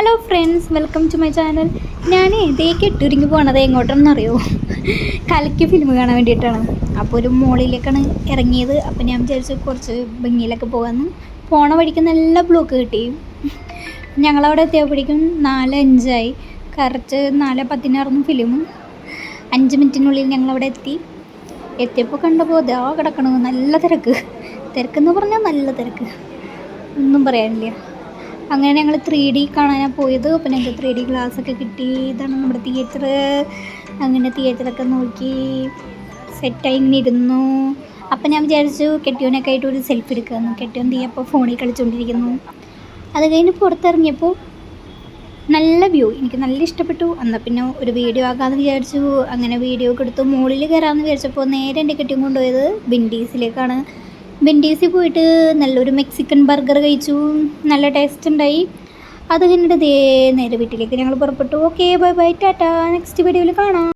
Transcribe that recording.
Hello friends, welcome to my channel. ഞാൻ ഇതേക്ക് ഇട്ടിരിങ്ങി പോകണത് എങ്ങോട്ടാണെന്നറിയോ? കലയ്ക്ക് ഫിലിം കാണാൻ വേണ്ടിയിട്ടാണ്. അപ്പോൾ ഒരു മോളിലേക്കാണ് ഇറങ്ങിയത്. അപ്പോൾ ഞാൻ വിചാരിച്ചു കുറച്ച് ഭംഗിയിലൊക്കെ പോകാമെന്ന്. പോണ വഴിക്ക് നല്ല ബ്ലോക്ക് കിട്ടി. ഞങ്ങളവിടെ എത്തിയപ്പോഴേക്കും 4:05. Correct 4:10 film. 5 മിനിറ്റിനുള്ളിൽ ഞങ്ങളവിടെ എത്തിയപ്പോൾ കണ്ടപ്പോൾ ഇതാ കിടക്കണത്. നല്ല തിരക്കെന്ന് പറഞ്ഞാൽ നല്ല തിരക്ക്, ഒന്നും പറയാനില്ല. അങ്ങനെ ഞങ്ങൾ 3D കാണാനാണ് പോയത്. അപ്പോൾ ഞങ്ങൾക്ക് 3D ഗ്ലാസ്സൊക്കെ കിട്ടി. ഇതാണ് നമ്മുടെ തിയേറ്റർ. അങ്ങനെ തിയേറ്ററൊക്കെ നോക്കി സെറ്റായി ഇങ്ങനെ ഇരുന്നു. അപ്പം ഞാൻ വിചാരിച്ചു കെട്ടിയോനൊക്കെ ആയിട്ട് ഒരു സെൽഫി എടുക്കാമെന്ന്. കെട്ടിയോൻ അപ്പോൾ ഫോണിൽ കളിച്ചുകൊണ്ടിരിക്കുന്നു. അത് കഴിഞ്ഞ് പുറത്തിറങ്ങിയപ്പോൾ നല്ല വ്യൂ, എനിക്ക് നല്ല ഇഷ്ടപ്പെട്ടു. എന്നാൽ പിന്നെ ഒരു വീഡിയോ ആക്കാമെന്ന് വിചാരിച്ചു. അങ്ങനെ വീഡിയോ ഒക്കെ എടുത്തു. മുകളിൽ കയറാമെന്ന് വിചാരിച്ചപ്പോൾ നേരെ എൻ്റെ കെട്ടിയും കൊണ്ടുപോയത് വിൻഡീസിലേക്കാണ്. വിൻഡീസിൽ പോയിട്ട് നല്ലൊരു മെക്സിക്കൻ ബർഗർ കഴിച്ചു. നല്ല ടേസ്റ്റ് ഉണ്ടായി. അത് കഴിഞ്ഞിട്ട് നേരെ വീട്ടിലേക്ക് ഞങ്ങൾ പുറപ്പെട്ടു. Okay, bye bye, Tata. Next വീഡിയോയിൽ കാണാം.